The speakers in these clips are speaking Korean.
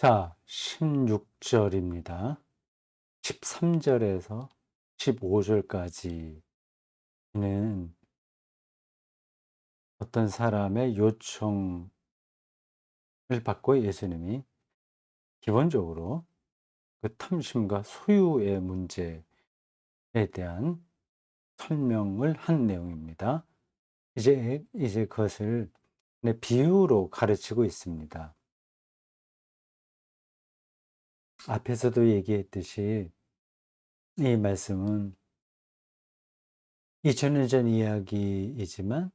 자, 16절입니다. 13절에서 15절까지는 어떤 사람의 요청을 받고 예수님이 기본적으로 그 탐심과 소유의 문제에 대한 설명을 한 내용입니다. 이제 그것을 비유로 가르치고 있습니다. 앞에서도 얘기했듯이 이 말씀은 2000년 전 이야기이지만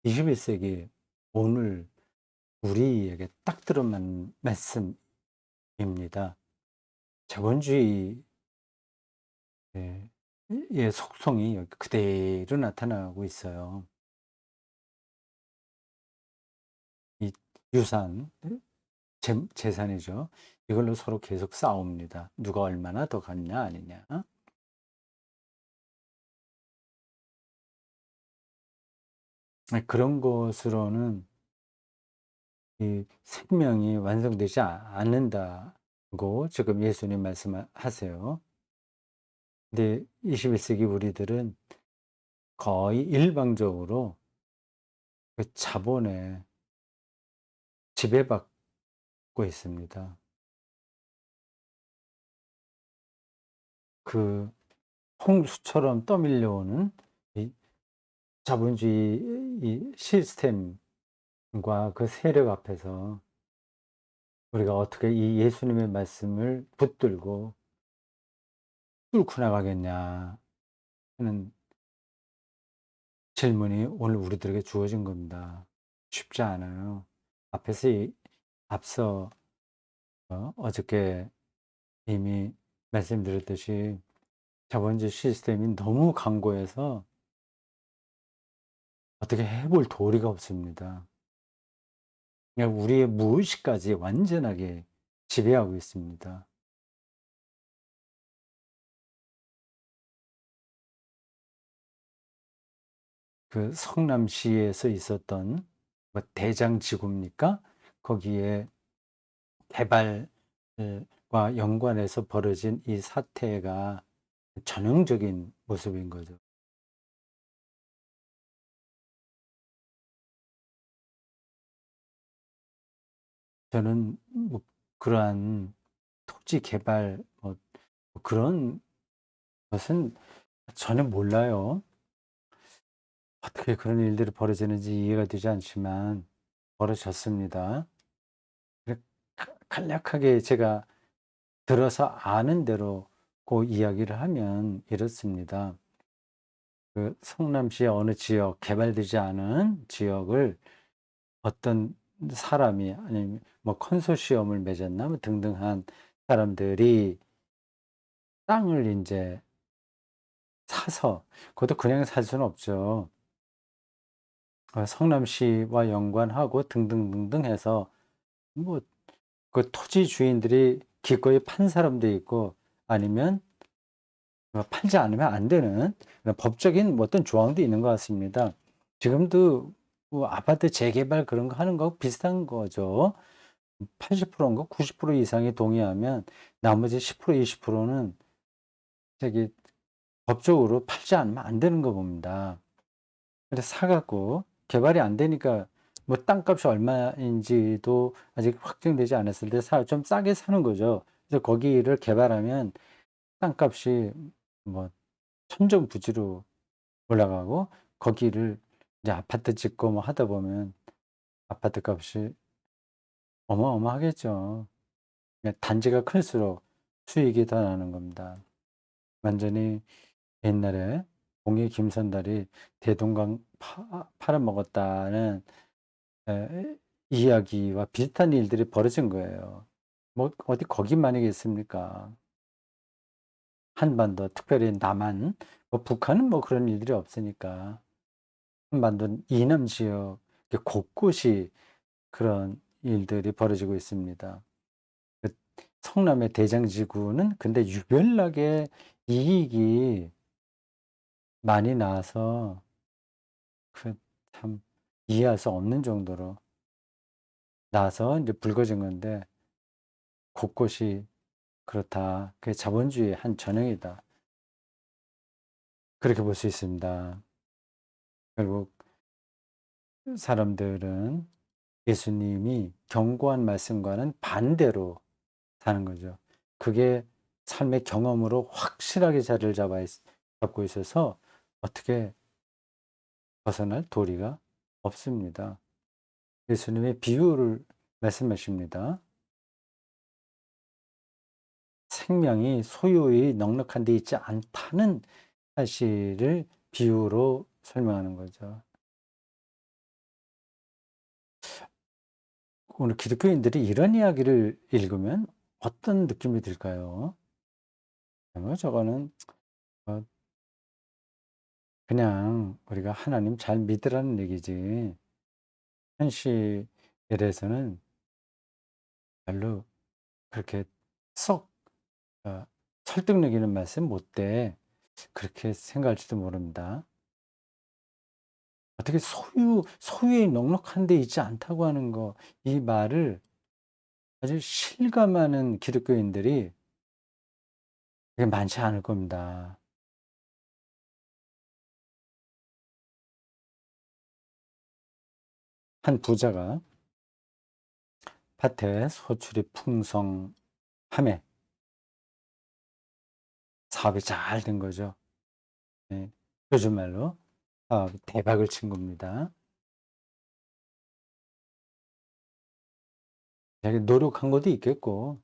21세기 오늘 우리에게 딱 들어맞는 말씀입니다. 자본주의의 속성이 여기 그대로 나타나고 있어요. 이 유산, 재산이죠. 이걸로 서로 계속 싸웁니다. 누가 얼마나 더 갖냐 아니냐. 그런 것으로는 이 생명이 완성되지 않는다고 지금 예수님 말씀하세요. 근데 21세기 우리들은 거의 일방적으로 그 자본에 지배받고 있습니다. 그 홍수처럼 떠밀려오는 이 자본주의 이 시스템과 그 세력 앞에서 우리가 어떻게 이 예수님의 말씀을 붙들고 뚫고 나가겠냐 하는 질문이 오늘 우리들에게 주어진 겁니다. 쉽지 않아요. 앞에서 앞서 어저께 이미 말씀드렸듯이 자본주의 시스템이 너무 강고해서 어떻게 해볼 도리가 없습니다. 그냥 우리의 무의식까지 완전하게 지배하고 있습니다. 그 성남시에서 있었던 뭐 대장지구입니까? 거기에 개발과 연관해서 벌어진 이 사태가 전형적인 모습인 거죠. 저는 뭐 그러한 토지 개발 그런 것은 전혀 몰라요. 어떻게 그런 일들이 벌어지는지 이해가 되지 않지만 벌어졌습니다. 그래 간략하게 제가 들어서 아는 대로 그 이야기를 하면 이렇습니다. 그 성남시의 어느 지역, 개발되지 않은 지역을 어떤 사람이 아니면 뭐 컨소시엄을 맺었나 뭐 등등한 사람들이 땅을 인제 사서, 그것도 그냥 살 수는 없죠. 성남시와 연관하고 등등등등 해서 뭐 그 토지 주인들이 기꺼이 판 사람도 있고, 아니면 팔지 않으면 안 되는 그런 법적인 뭐 어떤 조항도 있는 것 같습니다. 지금도 뭐 아파트 재개발 그런 거 하는 거하고 비슷한 거죠. 80%인가 90% 이상이 동의하면 나머지 10% 20%는 저기 법적으로 팔지 않으면 안 되는 거 봅니다. 그래서 사 갖고 개발이 안 되니까 뭐 땅값이 얼마인지도 아직 확정되지 않았을 때 좀 싸게 사는 거죠. 그래서 거기를 개발하면 땅값이 뭐 천정부지로 올라가고, 거기를 이제 아파트 짓고 뭐 하다 보면 아파트 값이 어마어마하겠죠. 그러니까 단지가 클수록 수익이 더 나는 겁니다. 완전히 옛날에 공예 김선달이 대동강 팔아먹었다는 이야기와 비슷한 일들이 벌어진 거예요. 뭐 어디 거기만이 있습니까? 한반도, 특별히 남한, 뭐 북한은 뭐 그런 일들이 없으니까. 한반도 이남 지역 곳곳이 그런 일들이 벌어지고 있습니다. 그 성남의 대장지구는 근데 유별나게 이익이 많이 나서 그 참 이해할 수 없는 정도로 나서 이제 불거진 건데, 곳곳이 그렇다. 그게 자본주의의 한 전형이다. 그렇게 볼 수 있습니다. 결국 사람들은 예수님이 경고한 말씀과는 반대로 사는 거죠. 그게 삶의 경험으로 확실하게 자리를 잡고 있어서 어떻게 벗어날 도리가 없습니다. 예수님의 비유를 말씀하십니다. 생명이 소유의 넉넉한 데 있지 않다는 사실을 비유로 설명하는 거죠. 오늘 기독교인들이 이런 이야기를 읽으면 어떤 느낌이 들까요? 저거는 어 그냥 우리가 하나님 잘 믿으라는 얘기지 현실에 대해서는 별로 그렇게 썩 설득력 있는 말씀 못 돼. 그렇게 생각할지도 모릅니다. 어떻게 소유의 넉넉한 데 있지 않다고 하는 거 이 말을 아주 실감하는 기독교인들이 그게 많지 않을 겁니다. 한 부자가 밭에 소출이 풍성함에 사업이 잘 된 거죠. 예. 요즘 말로 사업이 대박을 친 겁니다. 자기 노력한 것도 있겠고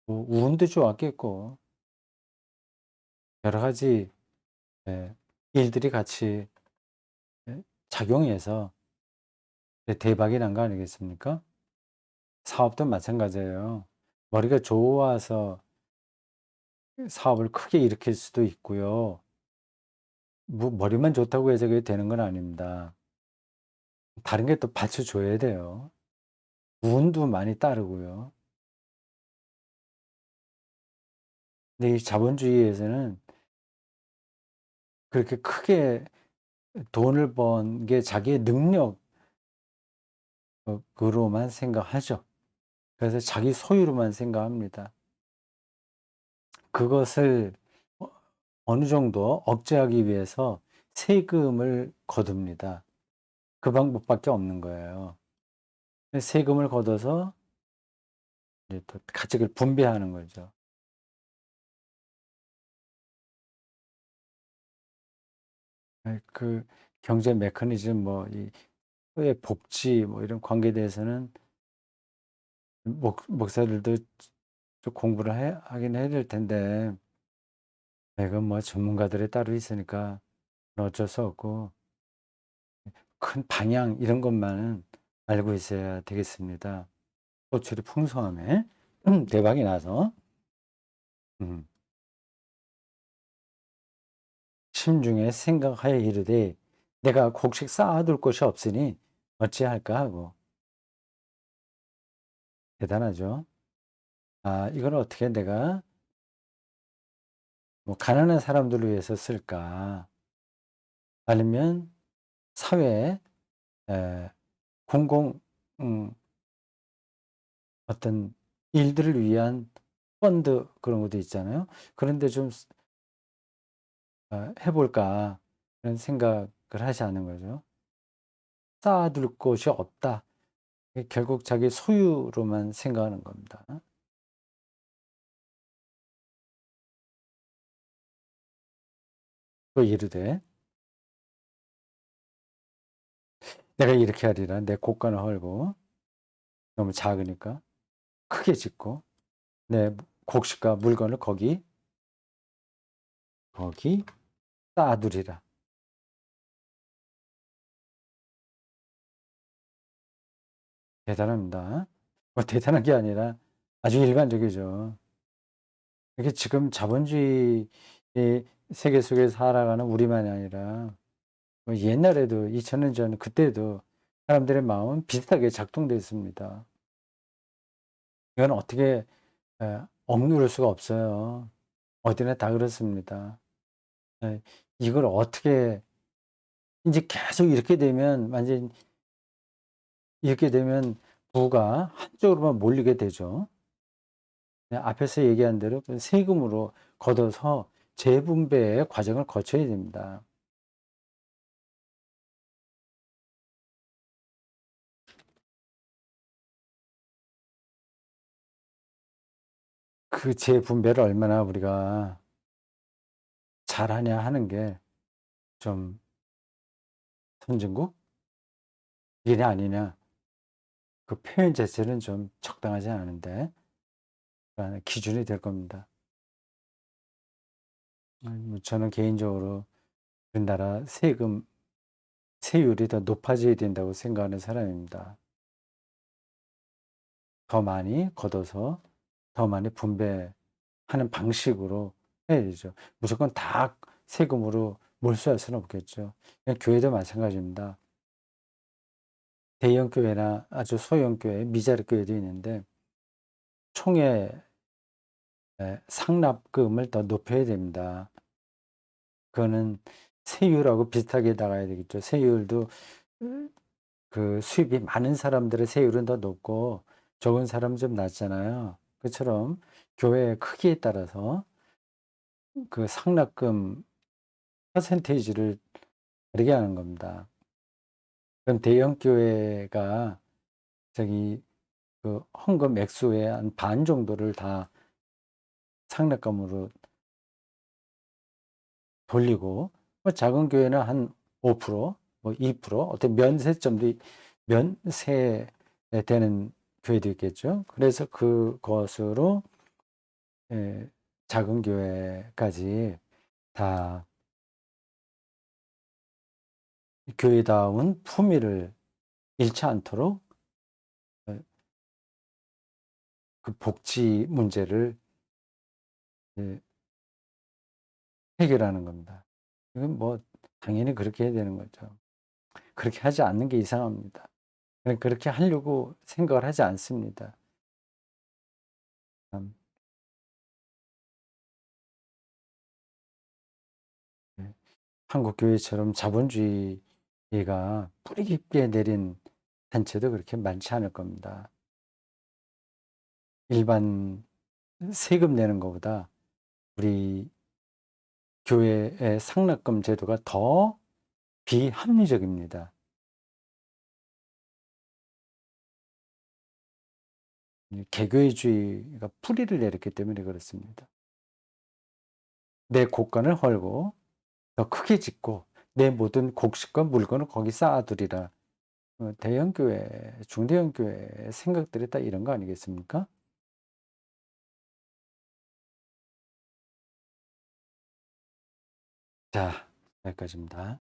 뭐 운도 좋았겠고 여러 가지 예 일들이 같이 예 작용해서 대박이 난 거 아니겠습니까? 사업도 마찬가지예요. 머리가 좋아서 사업을 크게 일으킬 수도 있고요. 뭐 머리만 좋다고 해서 그게 되는 건 아닙니다. 다른 게 또 받쳐줘야 돼요. 운도 많이 따르고요. 근데 이 자본주의에서는 그렇게 크게 돈을 번 게 자기의 능력으로만 생각하죠. 그래서 자기 소유로만 생각합니다. 그것을 어 어느 정도 억제하기 위해서 세금을 거둡니다. 그 방법밖에 없는 거예요. 세금을 걷어서 이제 또 가책을 분배하는 거죠. 그 경제 메커니즘 뭐 이 사회 복지 뭐 이런 관계에 대해서는 목사들도 좀 공부를 하긴 해야 될 텐데 이건 뭐 전문가들이 따로 있으니까 어쩔 수 없고 큰 방향 이런 것만은 알고 있어야 되겠습니다. 소출이 풍성함에 대박이 나서 음 심중에 생각하여 이르되 '내가 곡식 쌓아둘 곳이 없으니 어찌할까.' 하고 대단하죠. '아 이걸 어떻게 내가 뭐 가난한 사람들을 위해서 쓸까? 아니면 사회에 에 공공 음 어떤 일들을 위한 펀드 그런 것도 있잖아요. 그런 데 좀 해 볼까.' 그런 생각을 하지 않는 거죠. 쌓아둘 곳이 없다. 결국 자기 소유로만 생각하는 겁니다. 또 이르되 내가 이렇게 하리라. 내 곳간을 헐고 너무 작으니까 크게 짓고 내 곡식과 물건을 거기 쌓아두리라. 대단합니다. 뭐 대단한 게 아니라 아주 일반적이죠. 이게 지금 자본주의 세계 속에 살아가는 우리만이 아니라 뭐 옛날에도 2000년 전 그때도 사람들의 마음은 비슷하게 작동돼 있습니다. 이건 어떻게 억누를 수가 없어요. 어디나 다 그렇습니다. 예. 이걸 어떻게 인제 계속 이렇게 되면 부가 한쪽으로만 몰리게 되죠. 앞에서 얘기한 대로 그 세금으로 걷어서 재분배의 과정을 거쳐야 됩니다. 그 재분배를 얼마나 우리가 잘하냐 하는 게 좀 선진국 이냐 아니냐 그 표현 자체는 좀 적당하지 않은데 기준이 될 겁니다. 뭐 저는 개인적으로 우리나라 세율이 더 높아져야 된다고 생각하는 사람입니다. 더 많이 걷어서 더 많이 분배하는 방식으로 해야 되죠. 무조건 다 세금으로 몰수할 수는 없겠죠. 그냥 교회도 마찬가지입니다. 대형 교회나 아주 소형 교회, 미자립 교회도 있는데 총회 상납금을 더 높여야 됩니다. 그거는 세율하고 비슷하게 나가야 되겠죠. 세율도 그 수입이 많은 사람들의 세율은 더 높고 적은 사람은 좀 낮잖아요. 그처럼 교회의 크기에 따라서 그 상납금 퍼센테이지를 다르게 하는 겁니다. 그럼 대형 교회가 저기 그 헌금 액수의 한 반 정도를 다 상납금으로 돌리고 뭐 작은 교회는 한 5%, 뭐 2% 어떤 면세점도 면세되는 교회도 있겠죠. 그래서 그것으로 작은 교회까지 다 교회다운 품위를 잃지 않도록 어, 그 복지 문제를 예, 해결하는 겁니다. 이건 뭐 당연히 그렇게 해야 되는 거죠. 그렇게 하지 않는 게 이상합니다. 그렇게 하려고 생각을 하지 않습니다. 참, 예. 한국 교회처럼 자본주의가 뿌리 깊게 내린 단체도 그렇게 많지 않을 겁니다. 일반 세금 내는 것보다 우리 교회의 상납금 제도가 더 비합리적입니다. 개교회주의가 뿌리를 내렸기 때문에 그렇습니다. 내 곳간을 헐고 더 크게 짓고 내 모든 곡식과 물건을 거기 쌓아두리라. 대형 교회, 중대형 교회 생각들이 다 이런 거 아니겠습니까? 자, 여기까지입니다.